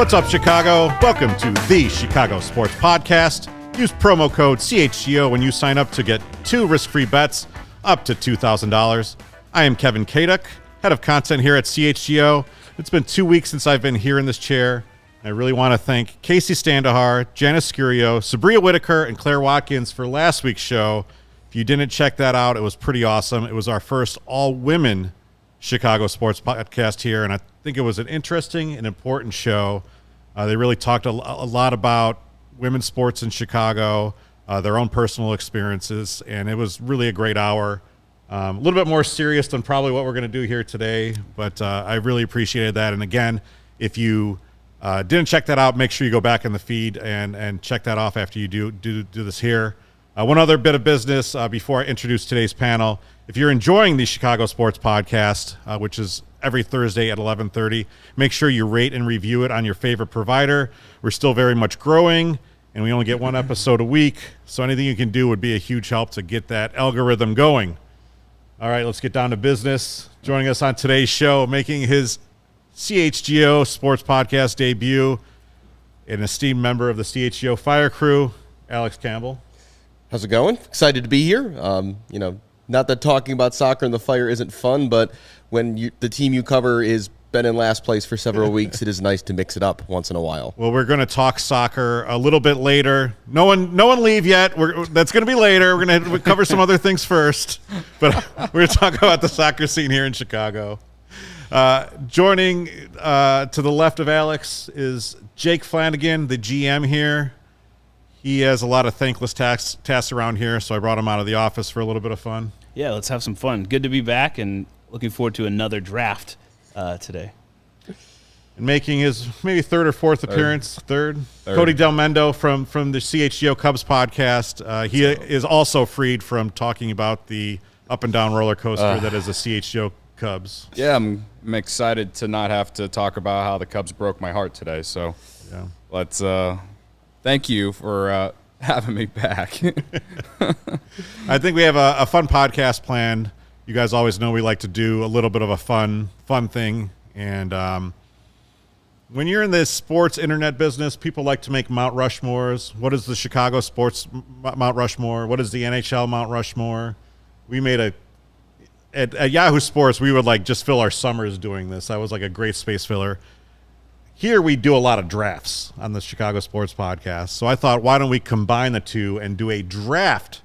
What's up, Chicago? Welcome to the Chicago Sports Podcast. Use promo code CHGO when you sign up to get 2 risk-free bets up to $2,000. I am Kevin Kaduk, head of content here at CHGO. It's been 2 weeks since I've been here in this chair. I really want to thank Casey Standahar, Janice Scurio, Sabria Whitaker, and Claire Watkins for last week's show. If you didn't check that out, it was pretty awesome. It was our first all-women Chicago sports podcast here, and I think it was an interesting and important show. They really talked a lot about women's sports in Chicago, their own personal experiences, and it was really a great hour. A little bit more serious than probably what we're going to do here today, but I really appreciated that. And again, if you didn't check that out, make sure you go back in the feed and check that off after you do this here. One other bit of business before I introduce today's panel. If you're enjoying the Chicago Sports Podcast, which is every Thursday at 11:30, make sure you rate and review it on your favorite provider. We're still very much growing, and we only get 1 episode a week, so anything you can do would be a huge help to get that algorithm going. All right, let's get down to business. Joining us on today's show, making his CHGO Sports Podcast debut, an esteemed member of the CHGO Fire Crew, Alex Campbell. How's it going? Excited to be here. Not that talking about soccer and the Fire isn't fun, but when the team you cover is been in last place for several weeks, it is nice to mix it up once in a while. Well, we're going to talk soccer a little bit later. No one leave yet. That's going to be later. We're going to cover some other things first, but we're going to talk about the soccer scene here in Chicago. Joining to the left of Alex is Jake Flannigan, the GM here. He has a lot of thankless tasks around here, so I brought him out of the office for a little bit of fun. Yeah, let's have some fun. Good to be back, and looking forward to another draft today. And making his maybe third or fourth appearance, third. Cody Delmendo from the CHGO Cubs podcast. He is also freed from talking about the up and down roller coaster that is the CHGO Cubs. Yeah, I'm excited to not have to talk about how the Cubs broke my heart today. So yeah. Let's thank you for having me back. I think we have a fun podcast planned. You guys always know we like to do a little bit of a fun thing. And when you're in this sports internet business, people like to make Mount Rushmores. What is the Chicago sports Mount Rushmore? What is the NHL Mount Rushmore? We made at Yahoo Sports, we would just fill our summers doing this. That was like a great space filler. Here we do a lot of drafts on the Chicago Sports Podcast. So I thought, why don't we combine the two and do a draft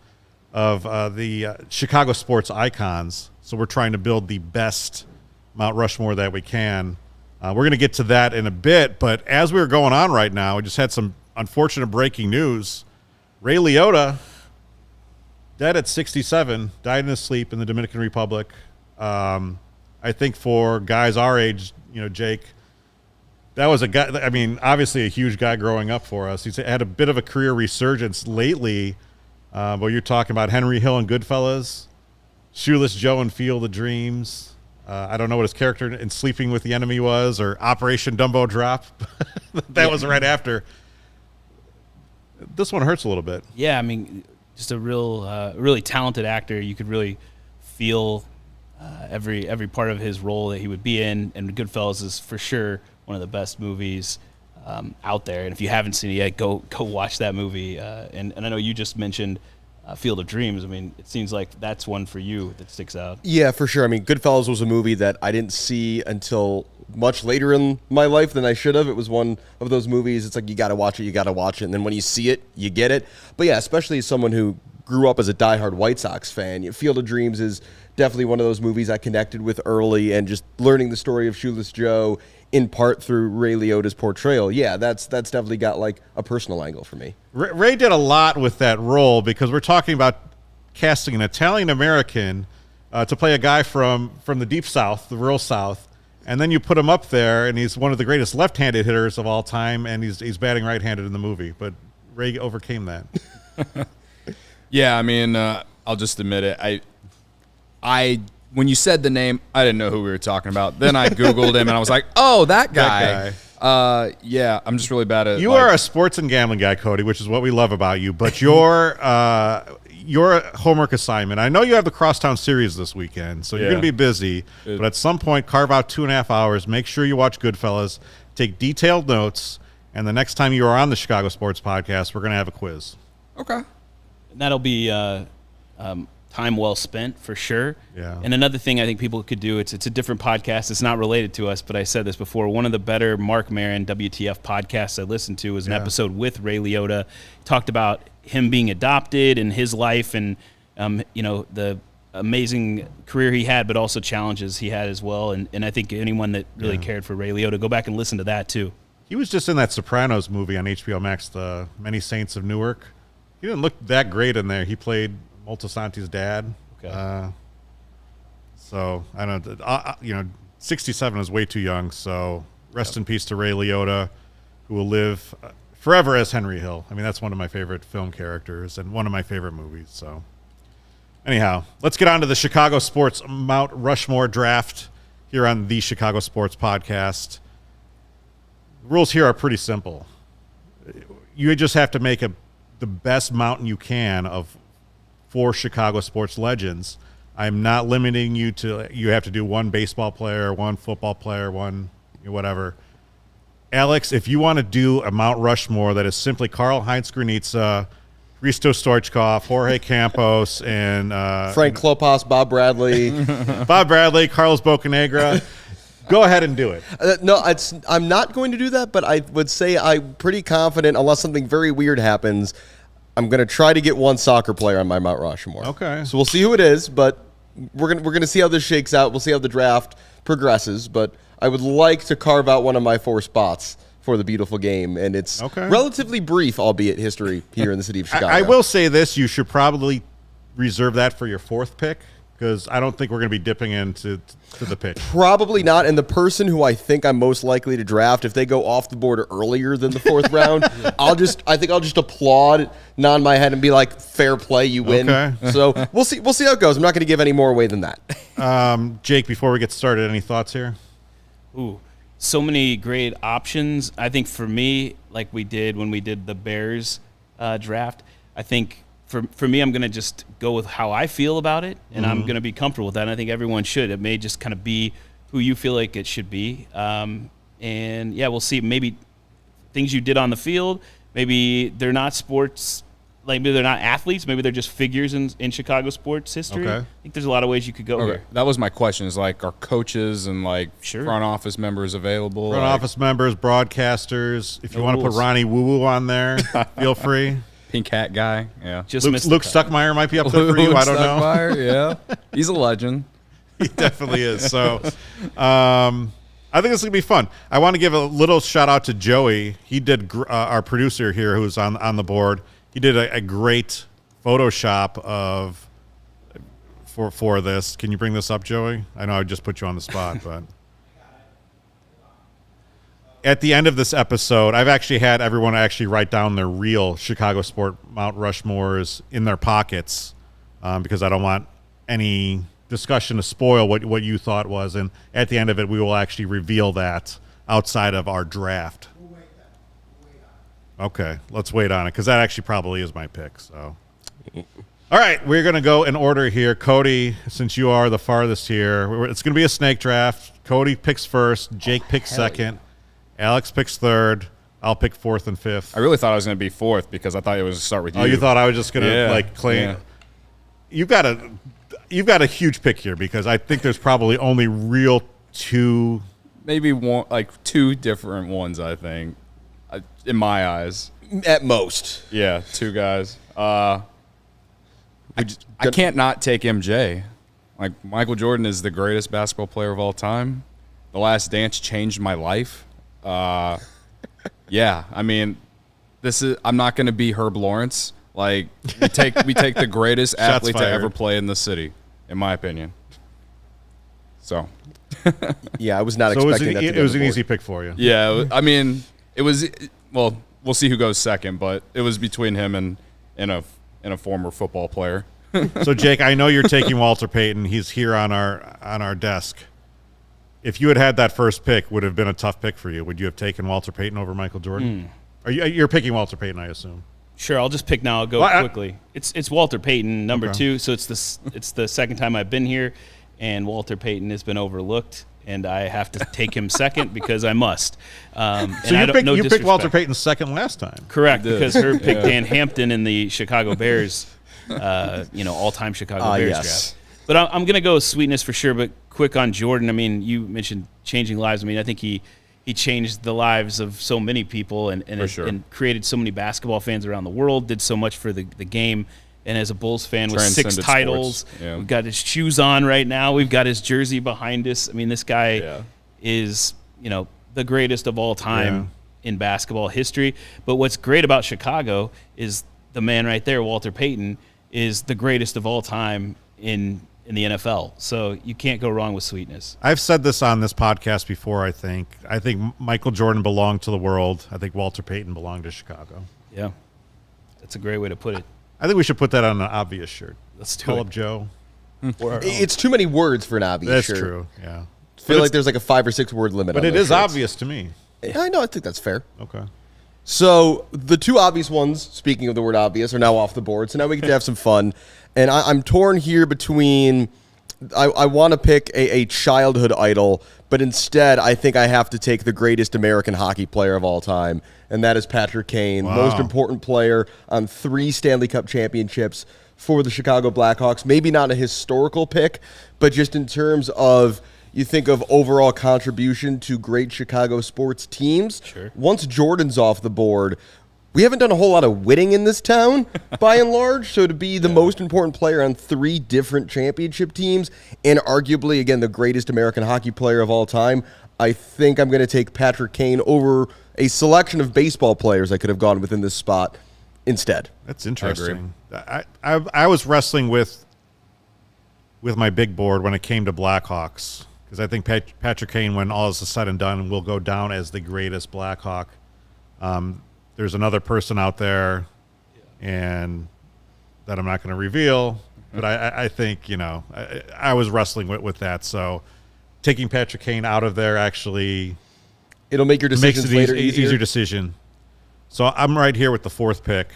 of the Chicago sports icons. So we're trying to build the best Mount Rushmore that we can. We're going to get to that in a bit, but as we were going on right now, we just had some unfortunate breaking news. Ray Liotta, dead at 67, died in his sleep in the Dominican Republic. I think for guys our age, Jake, that was a guy, obviously a huge guy growing up for us. He's had a bit of a career resurgence lately. But you're talking about Henry Hill and Goodfellas, Shoeless Joe and Field of Dreams. I don't know what his character in Sleeping with the Enemy was, or Operation Dumbo Drop. That was right after. This one hurts a little bit. Yeah, just a really talented actor. You could really feel every part of his role that he would be in, and Goodfellas is for sure one of the best movies out there. And if you haven't seen it yet, go watch that movie. And I know you just mentioned Field of Dreams. It seems like that's one for you that sticks out. Yeah, for sure. Goodfellas was a movie that I didn't see until much later in my life than I should have. It was one of those movies, it's like you got to watch it. And then when you see it, you get it. But yeah, especially as someone who grew up as a diehard White Sox fan, Field of Dreams is definitely one of those movies I connected with early, and just learning the story of Shoeless Joe in part through Ray Liotta's portrayal. Yeah, that's definitely got a personal angle for me. Ray did a lot with that role, because we're talking about casting an Italian-American to play a guy from the deep South, the rural South, and then you put him up there, and he's one of the greatest left-handed hitters of all time, and he's batting right-handed in the movie. But Ray overcame that. Yeah, I'll just admit it. I when you said the name, I didn't know who we were talking about. Then I Googled him, and I was like, oh, that guy. Yeah, I'm just really bad at. You are a sports and gambling guy, Cody, which is what we love about you. But your homework assignment. I know you have the Crosstown series this weekend, so you're going to be busy. But at some point, carve out 2.5 hours. Make sure you watch Goodfellas. take detailed notes, and the next time you are on the Chicago Sports Podcast, we're going to have a quiz. Okay. And that'll be time well spent for sure. Yeah. And another thing I think people could do, it's a different podcast. It's not related to us, but I said this before. One of the better Mark Maron WTF podcasts I listened to was an episode with Ray Liotta. He talked about him being adopted and his life and, the amazing career he had, but also challenges he had as well. And I think anyone that really cared for Ray Liotta, go back and listen to that too. He was just in that Sopranos movie on HBO Max, The Many Saints of Newark. He didn't look that great in there. He played Moltisanti's dad. Okay. So I don't know. 67 is way too young. So rest in peace to Ray Liotta, who will live forever as Henry Hill. I mean, that's one of my favorite film characters and one of my favorite movies. So anyhow, let's get on to the Chicago Sports Mount Rushmore draft here on the Chicago Sports Podcast. The rules here are pretty simple. You just have to make the best mountain you can of 4 Chicago sports legends. I'm not limiting you to, you have to do one baseball player, one football player, one whatever. Alex, if you want to do a Mount Rushmore that is simply Karl-Heinz Granitza, Risto Stoichkov, Jorge Campos, and Frank Klopas, Bob Bradley. Carlos Bocanegra, go ahead and do it. No, I'm not going to do that, but I would say I'm pretty confident, unless something very weird happens, I'm going to try to get one soccer player on my Mount Rushmore. Okay. So we'll see who it is, but we're going to see how this shakes out. We'll see how the draft progresses, but I would like to carve out one of my 4 spots for the beautiful game, and it's relatively brief, albeit history here in the city of Chicago. I will say this, you should probably reserve that for your 4th pick, because I don't think we're going to be dipping into the pick. Probably not. And the person who I think I'm most likely to draft, if they go off the board earlier than the 4th round, I think I'll just applaud, nod my head, and be like, "Fair play, you win." Okay. So we'll see how it goes. I'm not going to give any more away than that. Jake, before we get started, any thoughts here? Ooh, so many great options. I think for me, like we did when we did the Bears draft, I think for me, I'm going to just go with how I feel about it, and I'm going to be comfortable with that. And I think everyone should. It may just kind of be who you feel like it should be. And, yeah, we'll see. Maybe things you did on the field, maybe they're not sports, like maybe they're not athletes. Maybe they're just figures in Chicago sports history. Okay. I think there's a lot of ways you could go here. That was my question, is like, are coaches and like front office members available? Front office members, broadcasters. If you want to put Ronnie Woo-Woo on there, feel free. Pink hat guy, yeah. Just Luke Stuckmeyer might be up there for you. I don't know. Yeah, he's a legend. He definitely is. So, I think this is gonna be fun. I want to give a little shout out to Joey. He did our producer here, who's on the board. He did a great Photoshop for this. Can you bring this up, Joey? I know I just put you on the spot, but. At the end of this episode, I've actually had everyone actually write down their real Chicago Sport Mount Rushmores in their pockets because I don't want any discussion to spoil what you thought was. And at the end of it, we will actually reveal that outside of our draft. We'll wait on it. Okay, let's wait on it because that actually probably is my pick. So, all right, we're going to go in order here. Cody, since you are the farthest here, it's going to be a snake draft. Cody picks first. Jake picks second. Yeah. Alex picks 3rd. I'll pick 4th and 5th. I really thought I was going to be 4th because I thought it was to start with you. Oh, you thought I was just going to claim? Yeah. You've got a huge pick here because I think there's probably only real 2, maybe one, like 2 different ones. I think, in my eyes, at most. Yeah, 2 guys. I can't not take MJ. Like, Michael Jordan is the greatest basketball player of all time. The Last Dance changed my life. Yeah, I mean, I'm not going to be Herb Lawrence. Like, we take the greatest athlete to ever play in the city, in my opinion. So, yeah, I was not expecting that. It was an easy pick for you. Yeah, I mean, it was. Well, we'll see who goes second, but it was between him and a former football player. So, Jake, I know you're taking Walter Payton. He's here on our desk. If you had that first pick, would have been a tough pick for you. Would you have taken Walter Payton over Michael Jordan? You're picking Walter Payton, I assume. Sure, I'll just pick now. I'll go quickly. It's Walter Payton, number 2. So it's the second time I've been here, and Walter Payton has been overlooked. and I have to take him second because I must. So you picked Walter Payton second last time. Correct, because Herb picked Dan Hampton in the Chicago Bears, all-time Chicago Bears draft. But I'm going to go with sweetness for sure, but quick on Jordan. I mean, you mentioned changing lives. I mean, I think he changed the lives of so many people and created so many basketball fans around the world, did so much for the game. And as a Bulls fan with 6 titles, we've got his shoes on right now. We've got his jersey behind us. I mean, this guy is, the greatest of all time in basketball history. But what's great about Chicago is the man right there, Walter Payton, is the greatest of all time in the NFL. So you can't go wrong with sweetness. I've said this on this podcast before, I think. I think Michael Jordan belonged to the world. I think Walter Payton belonged to Chicago. Yeah. That's a great way to put it. I think we should put that on an obvious shirt. Let's do Call it. up Joe. It's too many words for an obvious shirt. That's true, yeah. I feel like there's like a 5 or 6 word limit But on it those is shirts. obvious to me. I know, I think that's fair. Okay. So the 2 obvious ones, speaking of the word obvious, are now off the board. So now we get to have some fun. And I'm torn here between I want to pick a childhood idol, but instead I think I have to take the greatest American hockey player of all time, and that is Patrick Kane, most important player on 3 Stanley Cup championships for the Chicago Blackhawks. Maybe not a historical pick, but just in terms of you think of overall contribution to great Chicago sports teams. Sure. Once Jordan's off the board, we haven't done a whole lot of winning in this town, by and large. So to be the most important player on 3 different championship teams, and arguably, again, the greatest American hockey player of all time, I think I'm going to take Patrick Kane over a selection of baseball players I could have gone within this spot instead. That's interesting. I was wrestling with my big board when it came to Blackhawks, because I think Patrick Kane, when all is said and done, will go down as the greatest Blackhawk. There's another person out there, and that I'm not going to reveal, but I think, I was wrestling with that. So taking Patrick Kane out of there actually It'll make your decisions makes it later easier decision. So I'm right here with the 4th pick.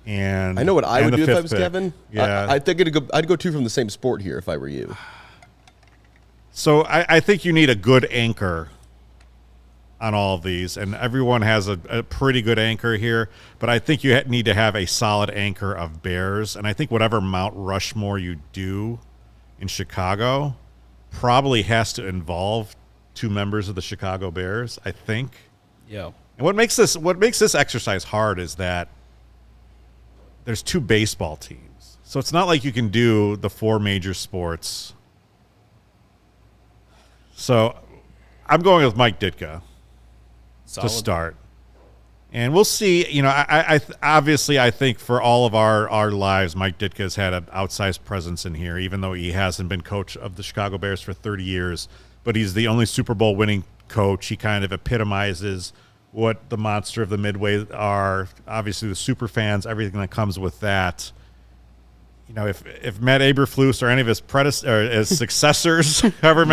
And I know what I would do if I was pick. Kevin. Yeah. I think I'd go 2 from the same sport here if I were you. So I think you need a good anchor on all of these, and everyone has a pretty good anchor here, but I think you need to have a solid anchor of Bears, and I think whatever Mount Rushmore you do in Chicago probably has to involve 2 members of the Chicago Bears, I think. Yeah. And what makes this exercise hard is that there's 2 baseball teams. So it's not like you can do the 4 major sports. So I'm going with Mike Ditka to start. And we'll see. I obviously, I think for all of our lives, Mike Ditka has had an outsized presence in here, even though he hasn't been coach of the Chicago Bears for 30 years. But he's the only Super Bowl winning coach. He kind of epitomizes what the monster of the Midway are. Obviously, the super fans, everything that comes with that. If Matt Eberflus or any of his his successors ever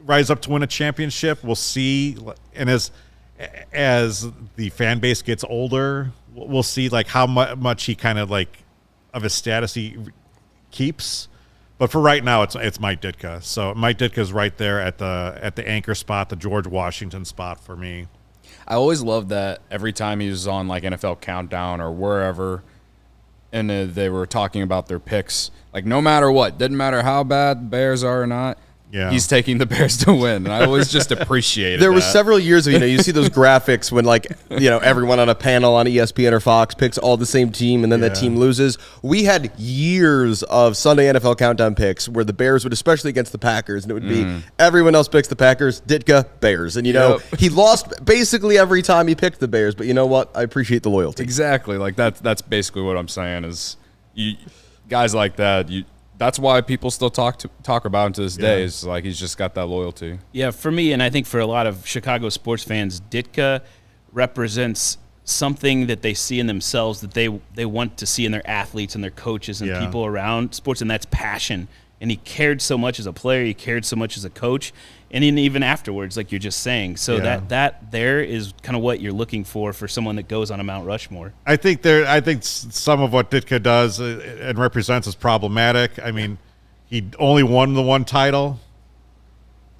rise up to win a championship, we'll see. And as the fan base gets older, we'll see how much he kind of of his status he keeps. But for right now, it's Mike Ditka. So Mike Ditka's right there at the anchor spot, the George Washington spot for me. I always loved that every time he was on NFL Countdown or wherever, and they were talking about their picks, no matter what, didn't matter how bad the Bears are or not, he's taking the Bears to win. And I always just appreciated There that. were several years of, you see those graphics when everyone on a panel on ESPN or Fox picks all the same team and then that team loses. We had years of Sunday NFL Countdown picks where the Bears would, especially against the Packers, and it would be everyone else picks the Packers, Ditka, Bears. And, he lost basically every time he picked the Bears. But you know what? I appreciate the loyalty. Exactly. That's basically what I'm saying is guys like that, that's why people still talk about him to this day. Is he's just got that loyalty. Yeah, for me, and I think for a lot of Chicago sports fans, Ditka represents something that they see in themselves that they want to see in their athletes and their coaches and people around sports, and that's passion. And he cared so much as a player, he cared so much as a coach, and even afterwards, like you're just saying. So that there is kind of what you're looking for someone that goes on a Mount Rushmore. I think some of what Ditka does and represents is problematic. I mean, he only won the one title.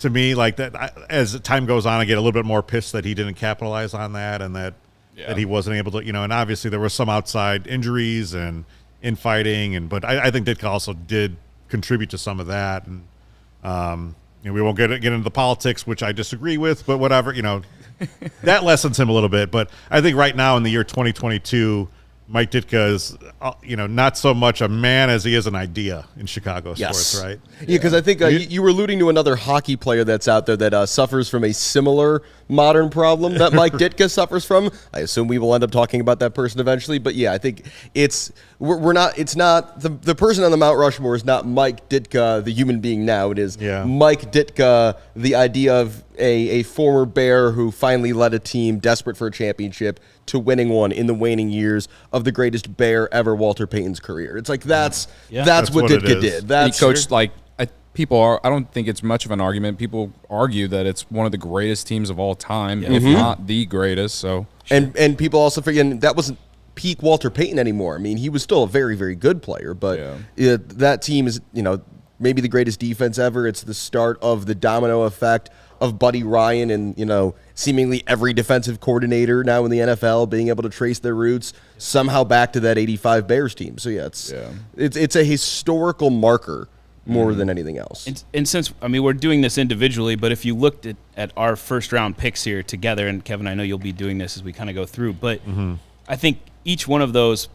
To me, like that, as time goes on, I get a little bit more pissed that he didn't capitalize on that, and that he wasn't able to, and obviously there were some outside injuries and infighting, but I think Ditka also did contribute to some of that, and we won't get into the politics, which I disagree with, but whatever, that lessens him a little bit. But I think right now in the year 2022, Mike Ditka is, not so much a man as he is an idea in Chicago sports, right? Yeah, because I think you were alluding to another hockey player that's out there that suffers from a similar modern problem that Mike Ditka suffers from. I assume we will end up talking about that person eventually. But yeah, I think it's not the person on the Mount Rushmore is not Mike Ditka, the human being now. It is Mike Ditka, the idea of a former Bear who finally led a team desperate for a championship to winning one in the waning years of the greatest Bear ever, Walter Payton's career. It's like that's what Ditka did. He coached people I don't think it's much of an argument. People argue that it's one of the greatest teams of all time, if not the greatest. So and people also forget that wasn't peak Walter Payton anymore. I mean, he was still a very, very good player, but that team is maybe the greatest defense ever. It's the start of the domino effect of Buddy Ryan and, seemingly every defensive coordinator now in the NFL being able to trace their roots somehow back to that 85 Bears team. So, it's a historical marker more than anything else. And since, we're doing this individually, but if you looked at our first-round picks here together, and Kevin, I know you'll be doing this as we kind of go through, but I think each one of those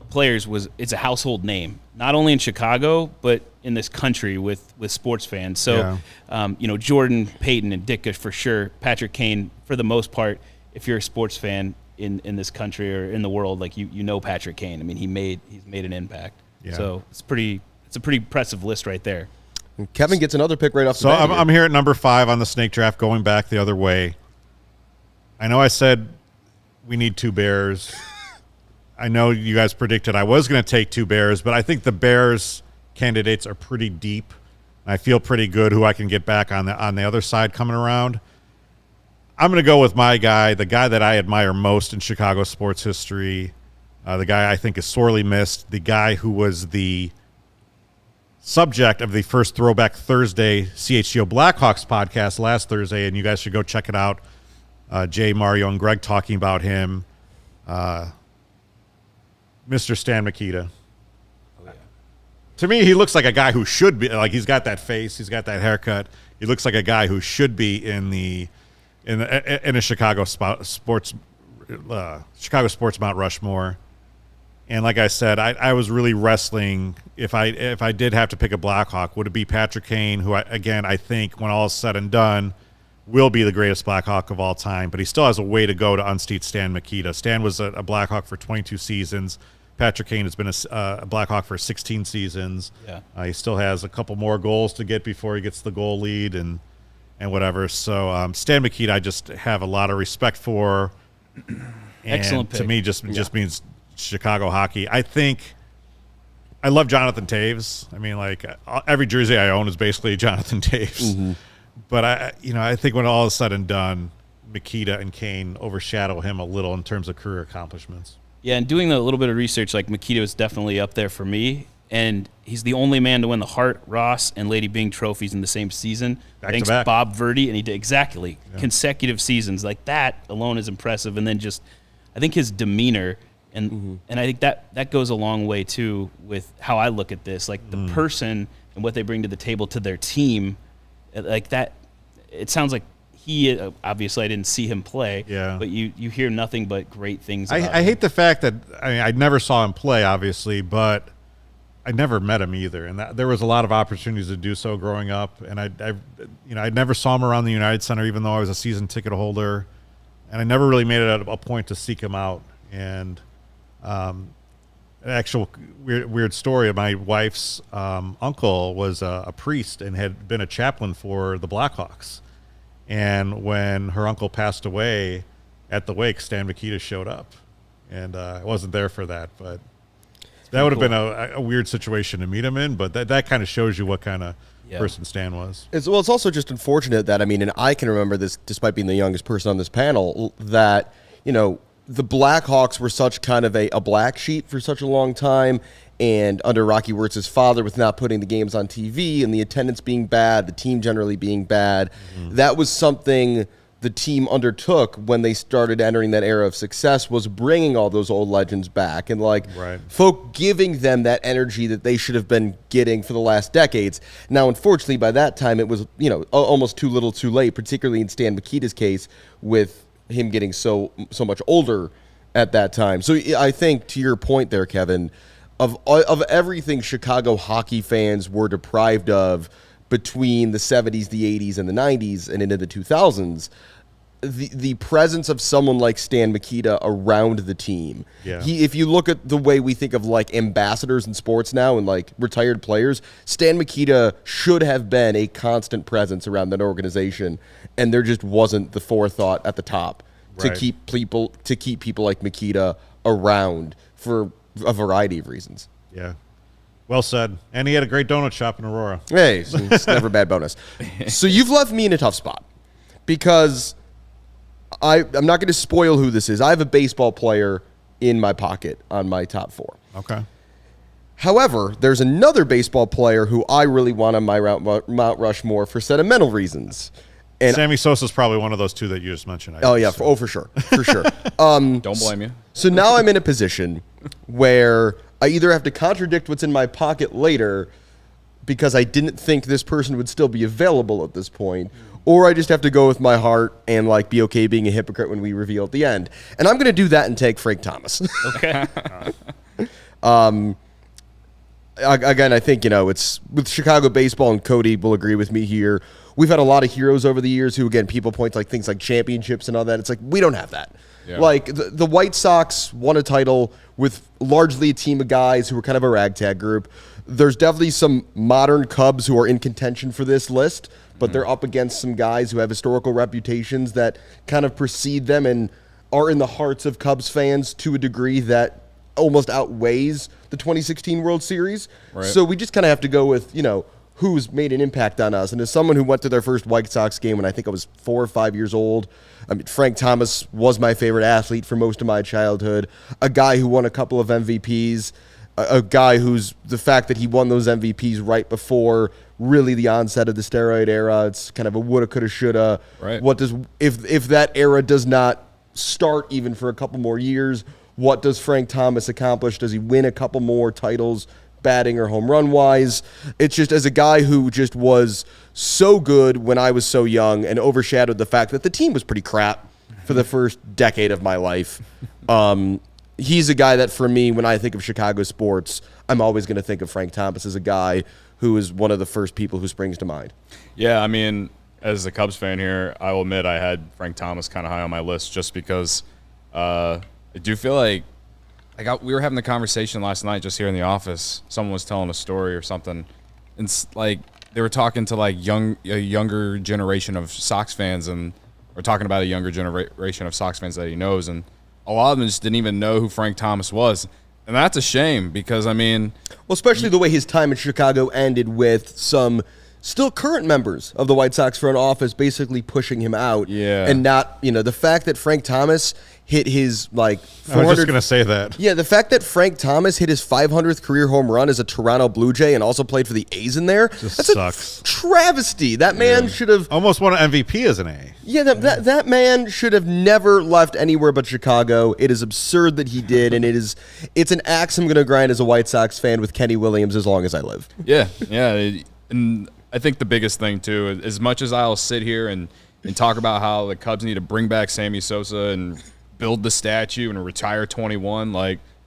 players it's a household name, not only in Chicago, but in this country with sports fans. So, Jordan, Payton, and Ditka for sure. Patrick Kane, for the most part, if you're a sports fan in this country or in the world, like you know Patrick Kane. He's made an impact. Yeah. So it's a pretty impressive list right there. And Kevin gets another pick right off the bat. So I'm here at number 5 on the snake draft, going back the other way. I know I said we need 2 Bears. I know you guys predicted I was going to take 2 Bears, but I think the Bears candidates are pretty deep. I feel pretty good who I can get back on the other side coming around. I'm going to go with my guy, the guy that I admire most in Chicago sports history, the guy I think is sorely missed, the guy who was the subject of the first Throwback Thursday CHGO Blackhawks podcast last Thursday, and you guys should go check it out. Jay, Mario, and Greg talking about him. Mr. Stan Mikita. Oh, yeah. To me, he looks like a guy who should be, like, he's got that face, he's got that haircut. He looks like a guy who should be in a Chicago sports Mount Rushmore. And like I said, I was really wrestling if I did have to pick a Blackhawk, would it be Patrick Kane, who I think when all is said and done will be the greatest Blackhawk of all time, but he still has a way to go to unseat Stan Mikita. Stan was a Blackhawk for 22 seasons. Patrick Kane has been a Blackhawk for 16 seasons. Yeah. He still has a couple more goals to get before he gets the goal lead and whatever. So Stan Mikita, I just have a lot of respect for. Excellent pick. To me, just means Chicago hockey. I think I love Jonathan Toews. Every jersey I own is basically Jonathan Toews. Mm-hmm. But I think when all is said and done, Mikita and Kane overshadow him a little in terms of career accomplishments. Yeah, and doing a little bit of research, Mikita was definitely up there for me. And he's the only man to win the Hart, Ross, and Lady Byng trophies in the same season. Thanks to Bob Verdi, and he did consecutive seasons. Like, that alone is impressive. And then just, I think his demeanor, and I think that goes a long way too with how I look at this. Like, the person and what they bring to the table to their team, like that. It sounds like he obviously I didn't see him play, but you hear nothing but great things about him. I hate the fact that I never saw him play, obviously, but I never met him either, and there was a lot of opportunities to do so growing up. And I never saw him around the United Center, even though I was a season ticket holder, and I never really made it a point to seek him out. And an actual weird story: my wife's uncle was a priest and had been a chaplain for the Blackhawks. And when her uncle passed away at the wake, Stan Mikita showed up, and I wasn't there for that, but that would have been a weird situation to meet him in. But that kind of shows you what kind of person Stan was. It's also just unfortunate that, and I can remember this despite being the youngest person on this panel, that, the Blackhawks were such kind of a black sheep for such a long time. and under Rocky Wirtz's father with not putting the games on TV and the attendance being bad, the team generally being bad, that was something the team undertook when they started entering that era of success, was bringing all those old legends back and folk giving them that energy that they should have been getting for the last decades. Now, unfortunately, by that time, it was, almost too little too late, particularly in Stan Mikita's case with him getting so much older at that time. So I think, to your point there, Kevin, of everything Chicago hockey fans were deprived of between the 70s, the 80s, and the 90s, and into the 2000s, the presence of someone like Stan Mikita around the team. Yeah. If you look at the way we think of ambassadors in sports now and retired players, Stan Mikita should have been a constant presence around that organization, and there just wasn't the forethought at the top to keep people like Mikita around for a variety of reasons. Yeah. Well said. And he had a great donut shop in Aurora. Hey, it's never a bad bonus. So you've left me in a tough spot because I'm not going to spoil who this is. I have a baseball player in my pocket on my top 4. Okay. However, there's another baseball player who I really want on my Mount Rushmore for sentimental reasons. And Sammy Sosa's probably one of those two that you just mentioned. For sure. Don't blame you. So now I'm in a position where I either have to contradict what's in my pocket later because I didn't think this person would still be available at this point, or I just have to go with my heart and be okay being a hypocrite when we reveal at the end. And I'm going to do that and take Frank Thomas. Okay. Again, I think, it's with Chicago baseball, and Cody will agree with me here. We've had a lot of heroes over the years who, again, people point to things like championships and all that. It's we don't have that. Yeah. The White Sox won a title with largely a team of guys who were kind of a ragtag group. There's definitely some modern Cubs who are in contention for this list, but they're up against some guys who have historical reputations that kind of precede them and are in the hearts of Cubs fans to a degree that almost outweighs the 2016 World Series. Right. So we just kind of have to go with, who's made an impact on us. And as someone who went to their first White Sox game when I think I was 4 or 5 years old, Frank Thomas was my favorite athlete for most of my childhood, a guy who won a couple of MVPs, a guy who's the fact that he won those MVPs right before really the onset of the steroid era. It's kind of a woulda, coulda, shoulda. Right. What does if that era does not start even for a couple more years, what does Frank Thomas accomplish? Does he win a couple more titles, batting or home run wise? It's just, as a guy who just was so good when I was so young and overshadowed the fact that the team was pretty crap for the first decade of my life. He's a guy that, for me, when I think of Chicago sports, I'm always going to think of Frank Thomas as a guy who is one of the first people who springs to mind. Yeah, as a Cubs fan here, I will admit I had Frank Thomas kind of high on my list just because I do feel we were having the conversation last night just here in the office. Someone was telling a story or something, and they were talking to a younger generation of Sox fans, and we're talking about a younger generation of Sox fans that he knows, and a lot of them just didn't even know who Frank Thomas was, and that's a shame because especially the way his time in Chicago ended with some still current members of the White Sox front office basically pushing him out. Yeah. And not, the fact that Frank Thomas hit his 400. I was just going to say that. Yeah, the fact that Frank Thomas hit his 500th career home run as a Toronto Blue Jay and also played for the A's in there. That's sucks. A travesty. That man should have almost won an MVP as an A. Yeah, that man should have never left anywhere but Chicago. It is absurd that he did, and it's an axe I'm going to grind as a White Sox fan with Kenny Williams as long as I live. Yeah. And I think the biggest thing, too, as much as I'll sit here and talk about how the Cubs need to bring back Sammy Sosa and build the statue and retire 21,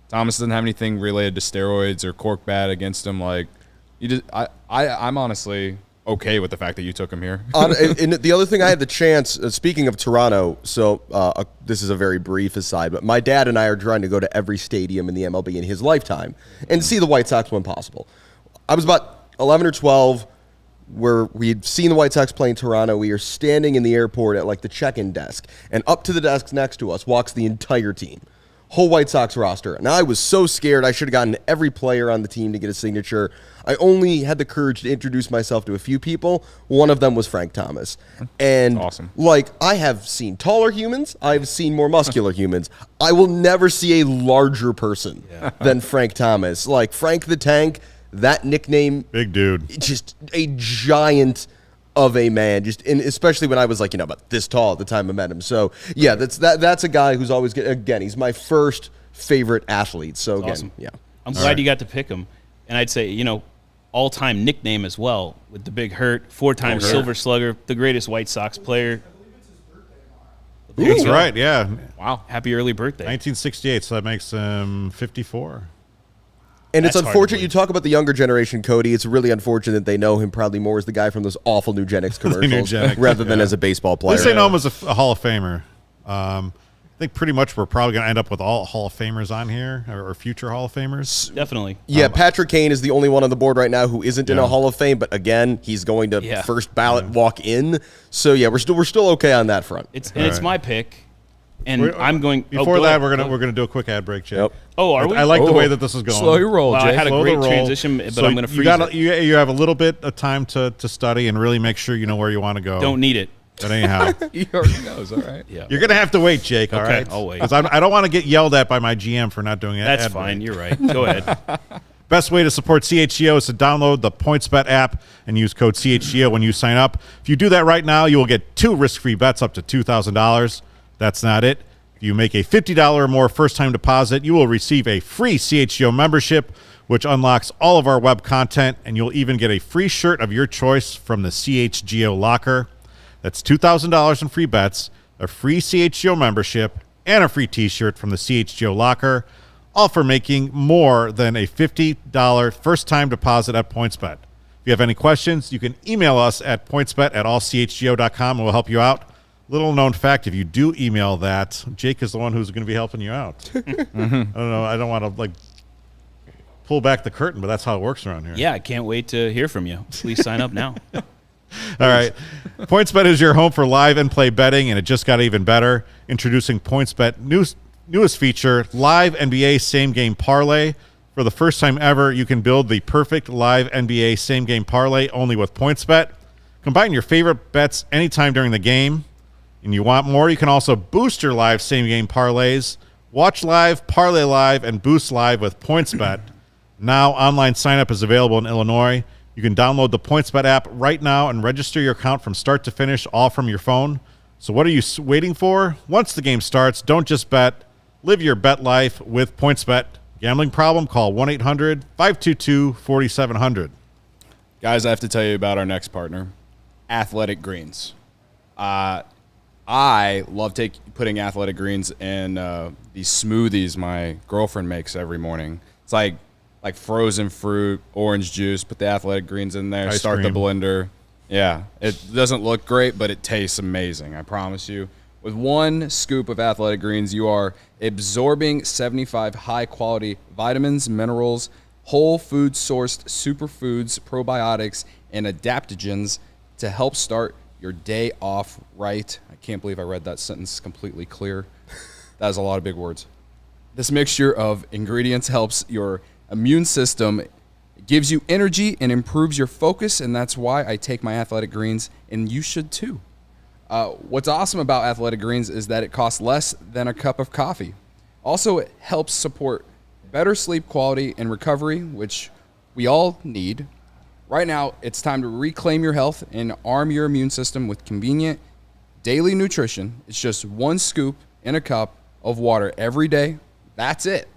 Thomas doesn't have anything related to steroids or cork bat against him. I'm honestly okay with the fact that you took him here. And the other thing, I had the chance, speaking of Toronto, so this is a very brief aside, but my dad and I are trying to go to every stadium in the MLB in his lifetime and see the White Sox when possible. I was about 11 or 12 where we had seen the White Sox play in Toronto. We are standing in the airport at the check-in desk, and up to the desk next to us walks the entire team. whole White Sox roster. And I was so scared. I should have gotten every player on the team to get a signature. I only had the courage to introduce myself to a few people. One of them was Frank Thomas. And awesome. Like, I have seen taller humans. I've seen more muscular humans. I will never see a larger person than Frank Thomas. Like, Frank the Tank, that nickname. Big dude. Just a giant of a man, especially when I was like, about this tall at the time I met him. So yeah, that's a guy who's always again, he's my first favorite athlete. So again, awesome. Yeah, I'm glad you got to pick him, and I'd say all-time nickname as well with the Big Hurt, 4-time Silver Slugger, the greatest White Sox player. That's right. Yeah. Wow, happy early birthday. 1968. So that makes him 54. And That's it's hard to unfortunate you believe. talk about the younger generation, Cody. It's really unfortunate that they know him probably more as the guy from those awful Nugenics commercials Nugenics, rather than as a baseball At player. least they know him as a Hall of Famer. I think pretty much we're probably going to end up with all Hall of Famers on here or future Hall of Famers. Definitely. Yeah, Patrick Kane is the only one on the board right now who isn't in a Hall of Fame, but again, he's going to first ballot walk in. So yeah, we're still okay on that front. It's my pick. And I'm going. Before that, we're gonna do a quick ad break, Jake. Yep. Oh, are we? I like the way that this is going. Slow your roll, Wow, Jake. I had a Slow great the roll. transition, but So I'm going to freeze it. you have a little bit of time to study and really make sure you know where you want to go. Don't need it. But anyhow, He already knows, all right. Yeah, you're gonna have to wait, Jake. All Okay, right, I'll wait. 'Cause I don't want to get yelled at by my GM for not doing it. that's fine. You're right. Go ahead. Best way to support CHGO is to download the PointsBet app and use code CHGO when you sign up. If you do that right now, you will get 2 risk-free bets up to $2,000. That's not it. If you make a $50 or more first-time deposit, you will receive a free CHGO membership, which unlocks all of our web content, and you'll even get a free shirt of your choice from the CHGO locker. That's $2,000 in free bets, a free CHGO membership, and a free T-shirt from the CHGO locker, all for making more than a $50 first-time deposit at PointsBet. If you have any questions, you can email us at pointsbet@allchgo.com, and we'll help you out. Little known fact, if you do email that, Jake is the one who's going to be helping you out. I don't know. I don't want to pull back the curtain, but that's how it works around here. Yeah, I can't wait to hear from you. Please sign up now. All right. PointsBet is your home for live and play betting, and it just got even better. Introducing PointsBet newest feature, Live NBA Same Game Parlay. For the first time ever, you can build the perfect live NBA Same Game Parlay only with PointsBet. Combine your favorite bets anytime during the game. And you want more, you can also boost your live Same Game Parlays. Watch live, parlay live, and boost live with PointsBet. Now, online sign-up is available in Illinois. You can download the PointsBet app right now and register your account from start to finish, all from your phone. So what are you waiting for? Once the game starts, don't just bet. Live your bet life with PointsBet. Gambling problem? Call 1-800-522-4700. Guys, I have to tell you about our next partner, Athletic Greens. I love putting Athletic Greens in these smoothies my girlfriend makes every morning. It's like frozen fruit, orange juice, put the Athletic Greens in there, Ice start cream. the blender. Yeah, it doesn't look great, but it tastes amazing, I promise you. With 1 scoop of Athletic Greens, you are absorbing 75 high-quality vitamins, minerals, whole food-sourced superfoods, probiotics, and adaptogens to help start your day off right. I can't believe I read that sentence completely clear. That is a lot of big words. This mixture of ingredients helps your immune system, gives you energy, and improves your focus, and that's why I take my Athletic Greens, and you should too. What's awesome about Athletic Greens is that it costs less than a cup of coffee. Also, it helps support better sleep quality and recovery, which we all need. Right now, it's time to reclaim your health and arm your immune system with convenient daily nutrition. It's just 1 scoop in a cup of water every day. That's it.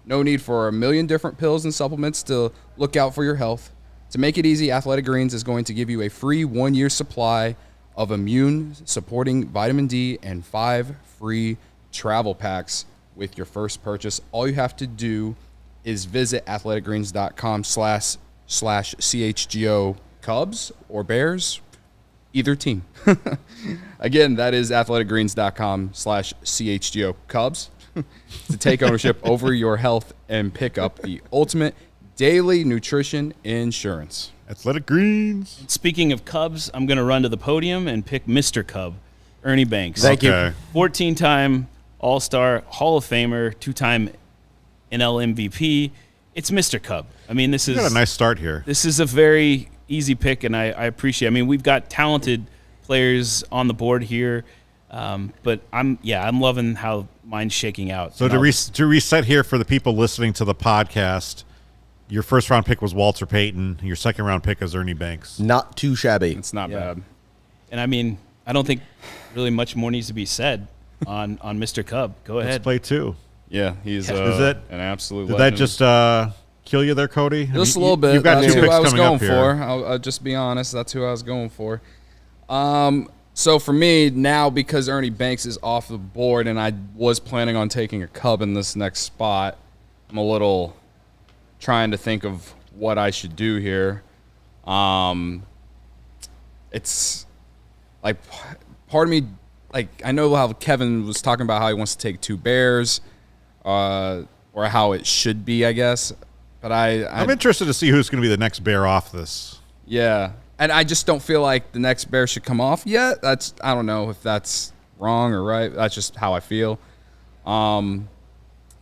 No need for a million different pills and supplements to look out for your health. To make it easy, Athletic Greens is going to give you a free 1-year supply of immune-supporting vitamin D and 5 free travel packs with your first purchase. All you have to do is visit athleticgreens.com/CHGO Cubs or Bears, either team. Again, that is athleticgreens.com/CHGO Cubs to take ownership over your health and pick up the ultimate daily nutrition insurance. Athletic Greens. Speaking of Cubs, I'm going to run to the podium and pick Mr. Cub, Ernie Banks. Thank you. 14-time All-Star, Hall of Famer, 2-time NL MVP. It's Mr. Cub. I mean, this is got a nice start here. This is a very easy pick, and I appreciate it. I mean, we've got talented players on the board here, but I'm loving how mine's shaking out. So to reset here for the people listening to the podcast, your first round pick was Walter Payton. Your second round pick is Ernie Banks. Not too shabby. It's not bad. And I mean, I don't think really much more needs to be said on Mr. Cub. Go ahead. Let's play 2. Yeah, he's Is it an absolute Did legend. that just kill you there, Cody? Just a little bit. You've got That's two who picks I was coming going up here. for. I'll just be honest. That's who I was going for. So for me now, because Ernie Banks is off the board, and I was planning on taking a Cub in this next spot, I'm a little trying to think of what I should do here. It's like part of me, like I know how Kevin was talking about how he wants to take 2 Bears, or how it should be, I guess. But I'm interested to see who's going to be the next Bear off this. Yeah, and I just don't feel like the next Bear should come off yet. I don't know if that's wrong or right. That's just how I feel.